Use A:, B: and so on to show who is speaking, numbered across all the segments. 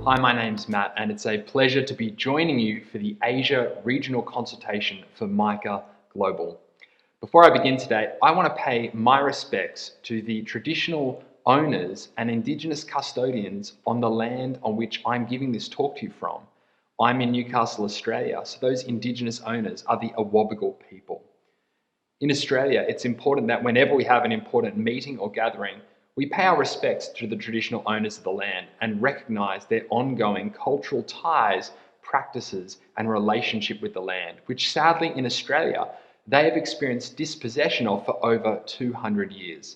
A: Hi, my name's Matt, and it's a pleasure to be joining you for the Asia Regional Consultation for Micah Global. Before I begin today, I want to pay my respects to the traditional owners and Indigenous custodians on the land on which I'm giving this talk to you from. I'm in Newcastle, Australia, so those Indigenous owners are the Awabakal people. In Australia, it's important that whenever we have an important meeting or gathering, we pay our respects to the traditional owners of the land and recognise their ongoing cultural ties, practices and relationship with the land, which sadly in Australia, they have experienced dispossession of for over 200 years.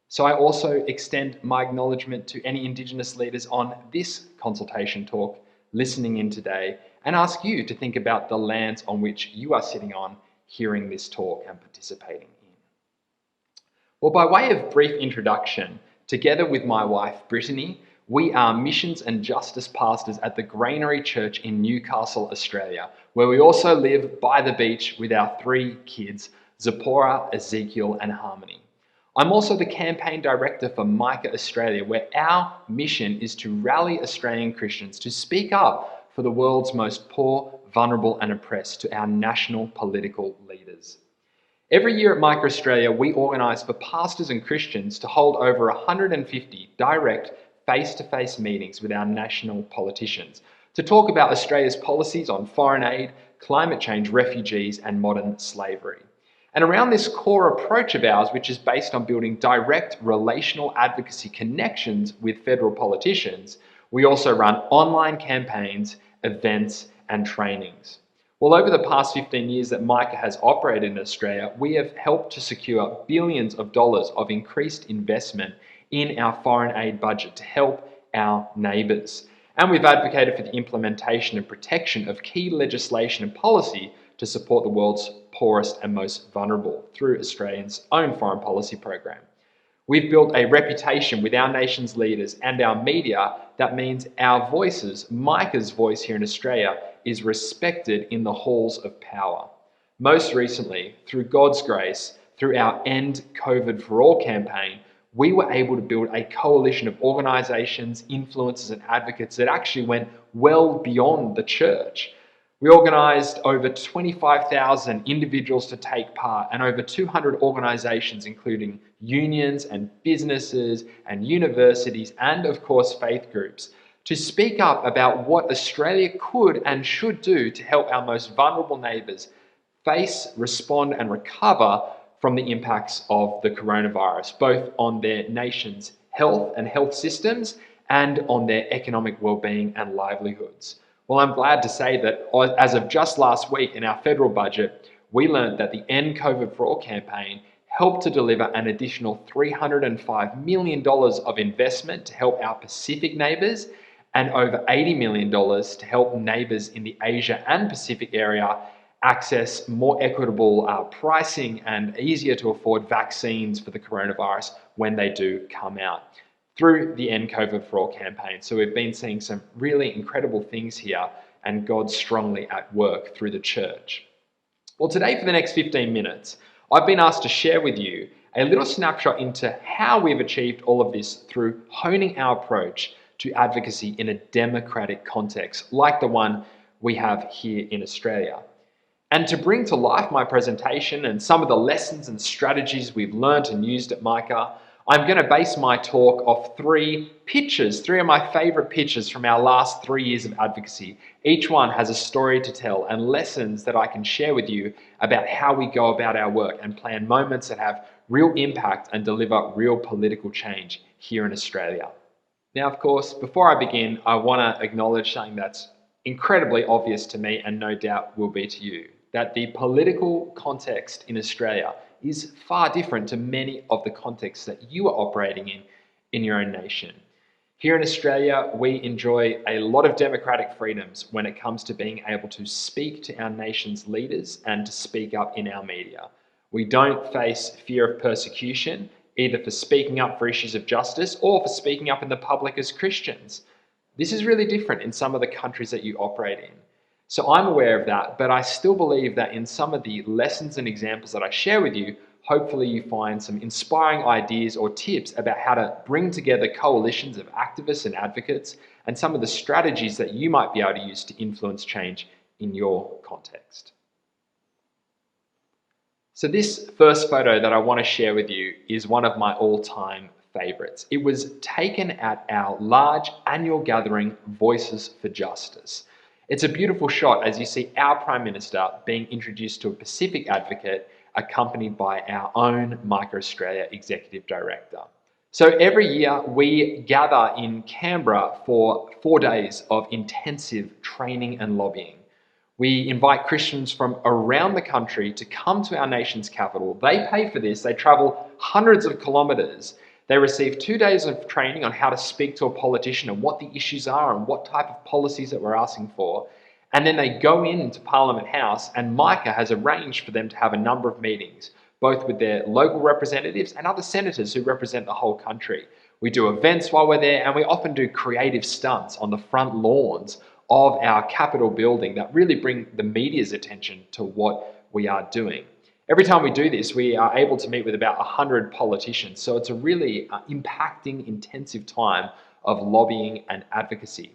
A: So I also extend my acknowledgement to any Indigenous leaders on this consultation talk listening in today and ask you to think about the lands on which you are sitting on, hearing this talk and participating in. Well, by way of brief introduction, together with my wife Brittany, we are missions and justice pastors at the Granary Church in Newcastle, Australia, where we also live by the beach with our 3 kids, Zipporah, Ezekiel and Harmony. I'm also the campaign director for Micah Australia, where our mission is to rally Australian Christians to speak up for the world's most poor, vulnerable and oppressed to our national political leaders. Every year at Micah Australia, we organise for pastors and Christians to hold over 150 direct face-to-face meetings with our national politicians to talk about Australia's policies on foreign aid, climate change, refugees and modern slavery. And around this core approach of ours, which is based on building direct relational advocacy connections with federal politicians, we also run online campaigns, events and trainings. Well, over the past 15 years that Micah has operated in Australia, we have helped to secure billions of dollars of increased investment in our foreign aid budget to help our neighbours. And we've advocated for the implementation and protection of key legislation and policy to support the world's poorest and most vulnerable through Australia's own foreign policy program. We've built a reputation with our nation's leaders and our media that means our voices, Micah's voice here in Australia, is respected in the halls of power. Most recently, through God's grace, through our End COVID for All campaign, we were able to build a coalition of organisations, influencers and advocates that actually went well beyond the church. We organised over 25,000 individuals to take part and over 200 organisations, including unions and businesses and universities and of course faith groups, to speak up about what Australia could and should do to help our most vulnerable neighbours face, respond and recover from the impacts of the coronavirus, both on their nation's health and health systems and on their economic well-being and livelihoods. Well, I'm glad to say that as of just last week in our federal budget, we learned that the End COVID for All campaign helped to deliver an additional $305 million of investment to help our Pacific neighbours and over $80 million to help neighbours in the Asia and Pacific area access more equitable pricing and easier to afford vaccines for the coronavirus when they do come out through the End COVID for All campaign. So we've been seeing some really incredible things here and God's strongly at work through the church. Well, today for the next 15 minutes, I've been asked to share with you a little snapshot into how we've achieved all of this through honing our approach to advocacy in a democratic context, like the one we have here in Australia. And to bring to life my presentation and some of the lessons and strategies we've learned and used at Micah, I'm going to base my talk off 3 of my favourite pictures from our last 3 years of advocacy. Each one has a story to tell and lessons that I can share with you about how we go about our work and plan moments that have real impact and deliver real political change here in Australia. Now, of course, before I begin, I want to acknowledge something that's incredibly obvious to me and no doubt will be to you, that the political context in Australia is far different to many of the contexts that you are operating in your own nation. Here in Australia, we enjoy a lot of democratic freedoms when it comes to being able to speak to our nation's leaders and to speak up in our media. We don't face fear of persecution, either for speaking up for issues of justice or for speaking up in the public as Christians. This is really different in some of the countries that you operate in. So I'm aware of that, but I still believe that in some of the lessons and examples that I share with you, hopefully you find some inspiring ideas or tips about how to bring together coalitions of activists and advocates and some of the strategies that you might be able to use to influence change in your context. So this first photo that I want to share with you is one of my all-time favorites. It was taken at our large annual gathering, Voices for Justice. It's a beautiful shot as you see our Prime Minister being introduced to a Pacific advocate accompanied by our own Micah Australia Executive Director. So every year we gather in Canberra for 4 days of intensive training and lobbying. We invite Christians from around the country to come to our nation's capital. They pay for this. They travel hundreds of kilometres. They receive 2 days of training on how to speak to a politician and what the issues are and what type of policies that we're asking for. And then they go into Parliament House, and Micah has arranged for them to have a number of meetings, both with their local representatives and other senators who represent the whole country. We do events while we're there, and we often do creative stunts on the front lawns of our Capitol building that really bring the media's attention to what we are doing. Every time we do this, we are able to meet with about 100 politicians. So it's a really impacting, intensive time of lobbying and advocacy.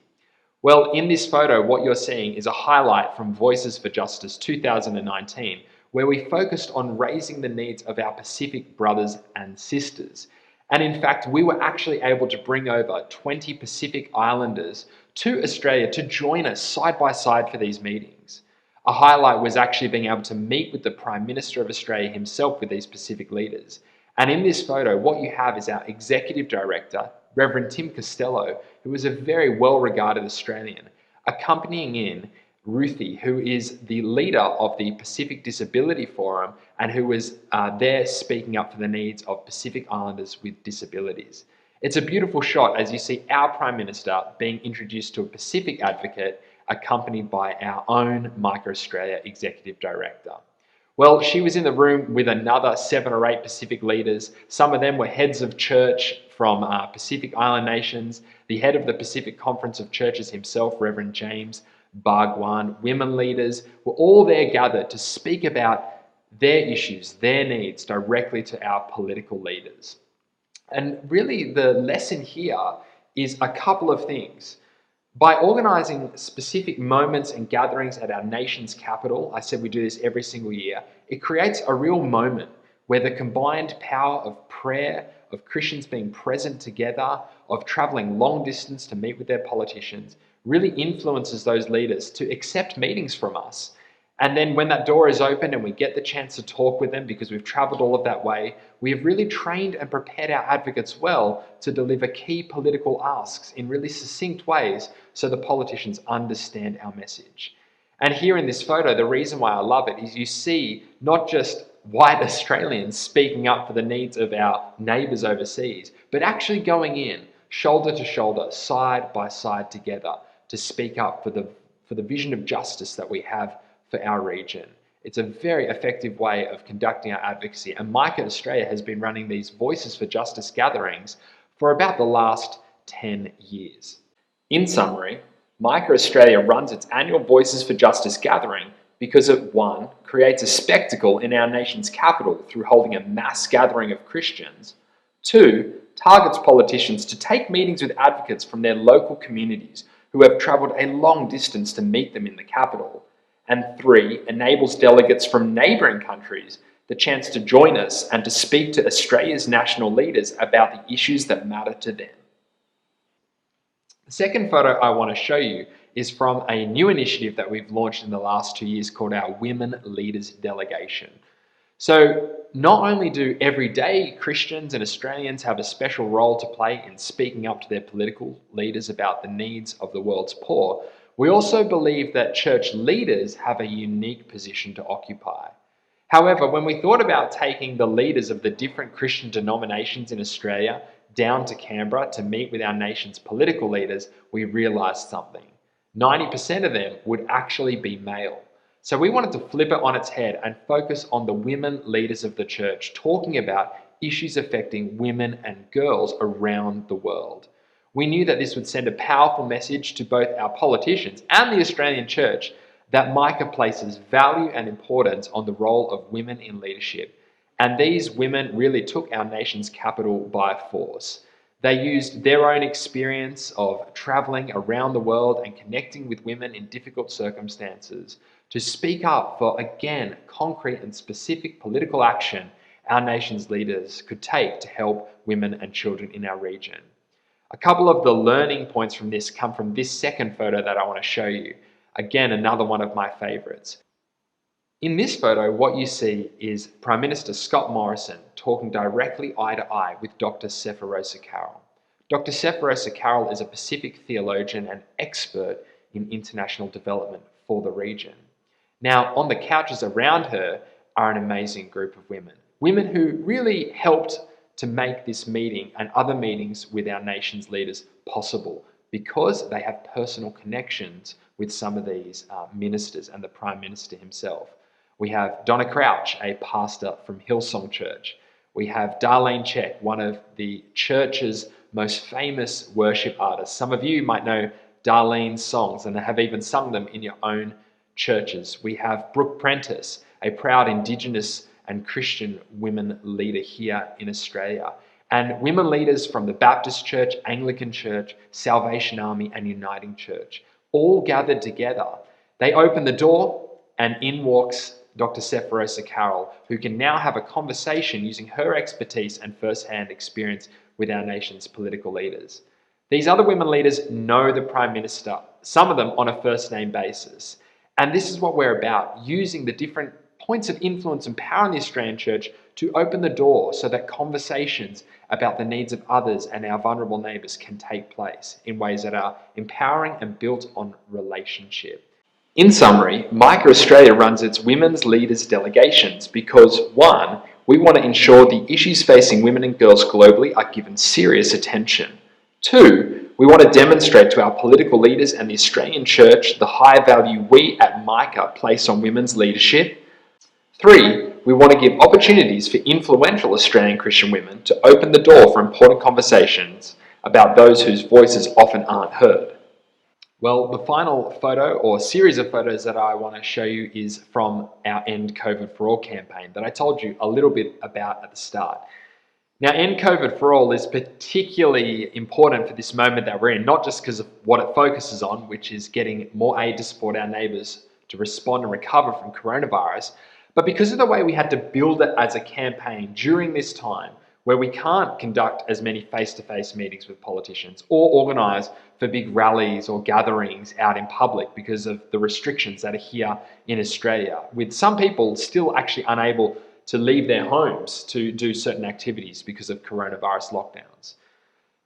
A: Well, in this photo, what you're seeing is a highlight from Voices for Justice 2019, where we focused on raising the needs of our Pacific brothers and sisters. And in fact, we were actually able to bring over 20 Pacific Islanders to Australia to join us side by side for these meetings. A highlight was actually being able to meet with the Prime Minister of Australia himself with these Pacific leaders. And in this photo, what you have is our Executive Director, Reverend Tim Costello, who is a very well-regarded Australian, accompanying in Ruthie, who is the leader of the Pacific Disability Forum and who was there speaking up for the needs of Pacific Islanders with disabilities. It's a beautiful shot as you see our Prime Minister being introduced to a Pacific advocate accompanied by our own Micah Australia Executive Director. Well, she was in the room with another 7 or 8 Pacific leaders. Some of them were heads of church from Pacific Island nations, the head of the Pacific Conference of Churches himself, Reverend James Bhagwan, women leaders were all there gathered to speak about their issues, their needs directly to our political leaders. And really the lesson here is a couple of things. By organising specific moments and gatherings at our nation's capital, I said we do this every single year, it creates a real moment where the combined power of prayer, of Christians being present together, of travelling long distance to meet with their politicians, really influences those leaders to accept meetings from us. And then when that door is open and we get the chance to talk with them because we've travelled all of that way, we have really trained and prepared our advocates well to deliver key political asks in really succinct ways so the politicians understand our message. And here in this photo, the reason why I love it is you see not just white Australians speaking up for the needs of our neighbours overseas, but actually going in shoulder to shoulder, side by side together to speak up for the vision of justice that we have for our region. It's a very effective way of conducting our advocacy, and Micah Australia has been running these Voices for Justice gatherings for about the last 10 years. In summary, Micah Australia runs its annual Voices for Justice gathering because it, 1, creates a spectacle in our nation's capital through holding a mass gathering of Christians, 2, targets politicians to take meetings with advocates from their local communities who have travelled a long distance to meet them in the capital, and 3, enables delegates from neighbouring countries the chance to join us and to speak to Australia's national leaders about the issues that matter to them. The second photo I want to show you is from a new initiative that we've launched in the last 2 years called our Women Leaders Delegation. So not only do everyday Christians and Australians have a special role to play in speaking up to their political leaders about the needs of the world's poor, we also believe that church leaders have a unique position to occupy. However, when we thought about taking the leaders of the different Christian denominations in Australia down to Canberra to meet with our nation's political leaders, we realised something. 90% of them would actually be male. So we wanted to flip it on its head and focus on the women leaders of the church, talking about issues affecting women and girls around the world. We knew that this would send a powerful message to both our politicians and the Australian church that Micah places value and importance on the role of women in leadership. And these women really took our nation's capital by force. They used their own experience of traveling around the world and connecting with women in difficult circumstances to speak up for, again, concrete and specific political action our nation's leaders could take to help women and children in our region. A couple of the learning points from this come from this second photo that I want to show you. Again, another one of my favourites. In this photo, what you see is Prime Minister Scott Morrison talking directly eye to eye with Dr. Sephirosa Carroll. Dr. Sephirosa Carroll is a Pacific theologian and expert in international development for the region. Now, on the couches around her are an amazing group of women. Women who really helped to make this meeting and other meetings with our nation's leaders possible because they have personal connections with some of these ministers and the Prime Minister himself. We have Donna Crouch, a pastor from Hillsong Church. We have Darlene Check, one of the church's most famous worship artists. Some of you might know Darlene's songs and have even sung them in your own churches. We have Brooke Prentice, a proud Indigenous and Christian women leader here in Australia. And women leaders from the Baptist Church, Anglican Church, Salvation Army and Uniting Church, all gathered together. They open the door and in walks Dr. Sephirosa Carroll, who can now have a conversation using her expertise and first-hand experience with our nation's political leaders. These other women leaders know the Prime Minister, some of them on a first-name basis. And this is what we're about, using the different points of influence and power in the Australian Church to open the door so that conversations about the needs of others and our vulnerable neighbours can take place in ways that are empowering and built on relationship. In summary, Micah Australia runs its women's leaders delegations because 1, we want to ensure the issues facing women and girls globally are given serious attention. 2, we want to demonstrate to our political leaders and the Australian Church the high value we at Micah place on women's leadership. 3, we want to give opportunities for influential Australian Christian women to open the door for important conversations about those whose voices often aren't heard. Well, the final photo or series of photos that I want to show you is from our End COVID for All campaign that I told you a little bit about at the start. Now, End COVID for All is particularly important for this moment that we're in, not just because of what it focuses on, which is getting more aid to support our neighbours to respond and recover from coronavirus, but because of the way we had to build it as a campaign during this time where we can't conduct as many face-to-face meetings with politicians or organise for big rallies or gatherings out in public because of the restrictions that are here in Australia, with some people still actually unable to leave their homes to do certain activities because of coronavirus lockdowns.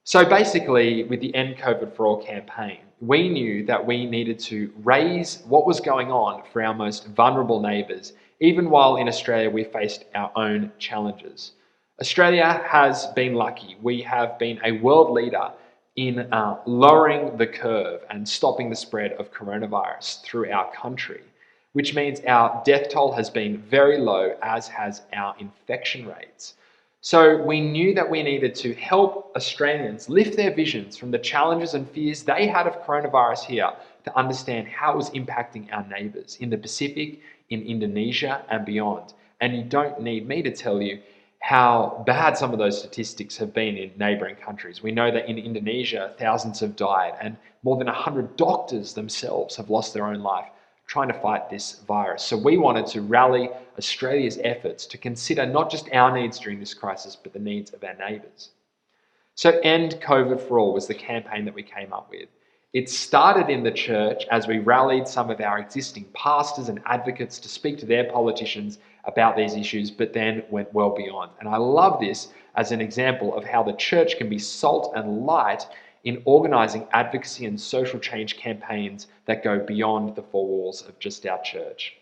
A: So basically, with the End COVID for All campaign, we knew that we needed to raise what was going on for our most vulnerable neighbours, even while in Australia we faced our own challenges. Australia has been lucky. We have been a world leader in lowering the curve and stopping the spread of coronavirus through our country, which means our death toll has been very low, as has our infection rates. So we knew that we needed to help Australians lift their visions from the challenges and fears they had of coronavirus here to understand how it was impacting our neighbours in the Pacific, in Indonesia and beyond. And you don't need me to tell you how bad some of those statistics have been in neighbouring countries. We know that in Indonesia, thousands have died and more than 100 doctors themselves have lost their own life trying to fight this virus. So we wanted to rally Australia's efforts to consider not just our needs during this crisis, but the needs of our neighbours. So End COVID for All was the campaign that we came up with. It started in the church as we rallied some of our existing pastors and advocates to speak to their politicians about these issues, but then went well beyond. And I love this as an example of how the church can be salt and light in organising advocacy and social change campaigns that go beyond the four walls of just our church.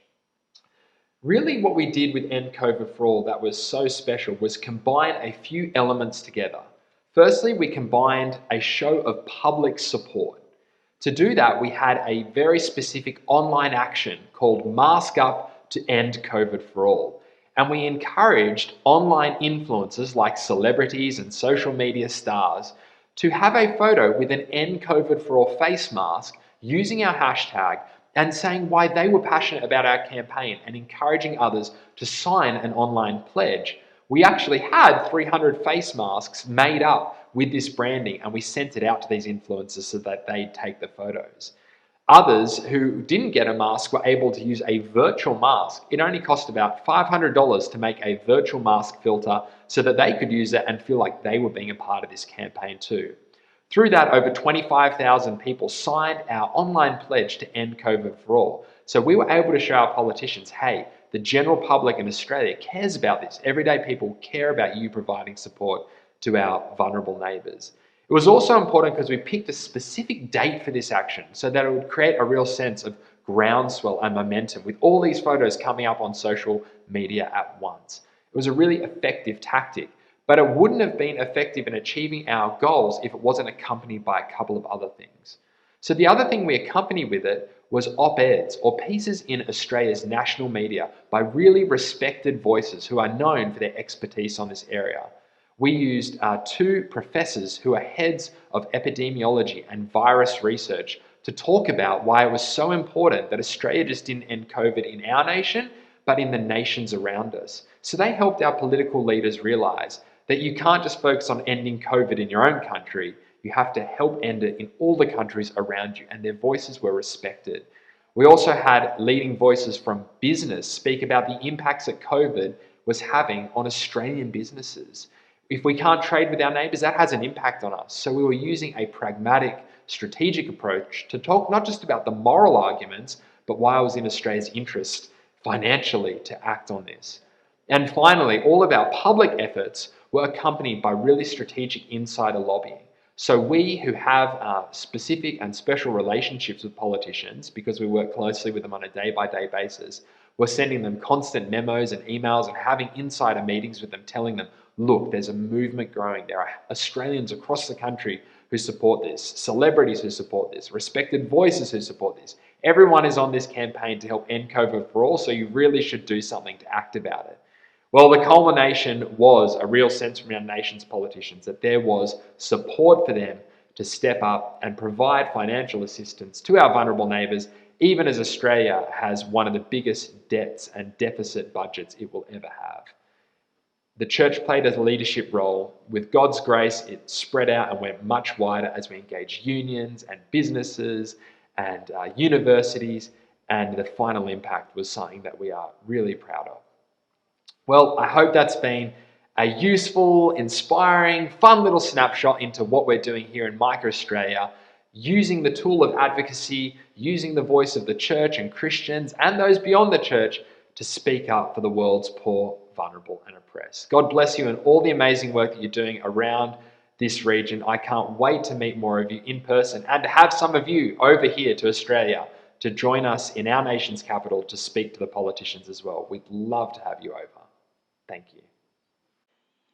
A: Really what we did with End COVID for All that was so special was combine a few elements together. Firstly, we combined a show of public support. To do that, we had a very specific online action called Mask Up to End COVID for All. And we encouraged online influencers like celebrities and social media stars to have a photo with an End COVID for All face mask using our hashtag and saying why they were passionate about our campaign and encouraging others to sign an online pledge We actually had 300 face masks made up with this branding, and we sent it out to these influencers so that they'd take the photos. Others who didn't get a mask were able to use a virtual mask. It only cost about $500 to make a virtual mask filter so that they could use it and feel like they were being a part of this campaign too. Through that, over 25,000 people signed our online pledge to end COVID for all. So we were able to show our politicians, hey, the general public in Australia cares about this. Everyday people care about you providing support to our vulnerable neighbours. It was also important because we picked a specific date for this action so that it would create a real sense of groundswell and momentum with all these photos coming up on social media at once. It was a really effective tactic, but it wouldn't have been effective in achieving our goals if it wasn't accompanied by a couple of other things. So the other thing we accompanied with it was op-eds, or pieces in Australia's national media by really respected voices who are known for their expertise on this area. We used two professors who are heads of epidemiology and virus research to talk about why it was so important that Australia just didn't end COVID in our nation, but in the nations around us. So they helped our political leaders realise that you can't just focus on ending COVID in your own country, you have to help end it in all the countries around you, and their voices were respected. We also had leading voices from business speak about the impacts that COVID was having on Australian businesses. If we can't trade with our neighbours, that has an impact on us. So we were using a pragmatic, strategic approach to talk not just about the moral arguments, but why it was in Australia's interest financially to act on this. And finally, all of our public efforts were accompanied by really strategic insider lobbying. So we who have specific and special relationships with politicians, because we work closely with them on a day-by-day basis, we're sending them constant memos and emails and having insider meetings with them, telling them, look, there's a movement growing. There are Australians across the country who support this, celebrities who support this, respected voices who support this. Everyone is on this campaign to help end COVID for all, so you really should do something to act about it. Well, the culmination was a real sense from our nation's politicians that there was support for them to step up and provide financial assistance to our vulnerable neighbours, even as Australia has one of the biggest debts and deficit budgets it will ever have. The church played a leadership role. With God's grace, it spread out and went much wider as we engaged unions and businesses and universities, and the final impact was something that we are really proud of. Well, I hope that's been a useful, inspiring, fun little snapshot into what we're doing here in Micah Australia, using the tool of advocacy, using the voice of the church and Christians and those beyond the church to speak up for the world's poor, vulnerable and oppressed. God bless you and all the amazing work that you're doing around this region. I can't wait to meet more of you in person and to have some of you over here to Australia to join us in our nation's capital to speak to the politicians as well. We'd love to have you over. Thank you.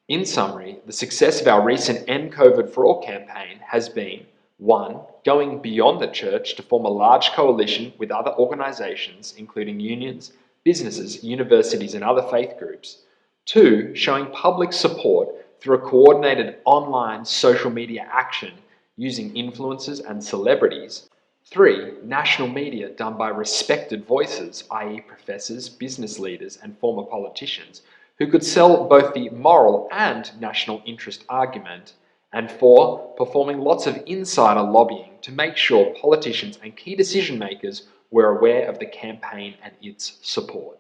A: In summary, the success of our recent End COVID for All campaign has been 1. Going beyond the church to form a large coalition with other organisations, including unions, businesses, universities and other faith groups. 2. Showing public support through a coordinated online social media action using influencers and celebrities. 3. National media done by respected voices, i.e. professors, business leaders and former politicians, who could sell both the moral and national interest argument. And 4. Performing lots of insider lobbying to make sure politicians and key decision makers were aware of the campaign and its support.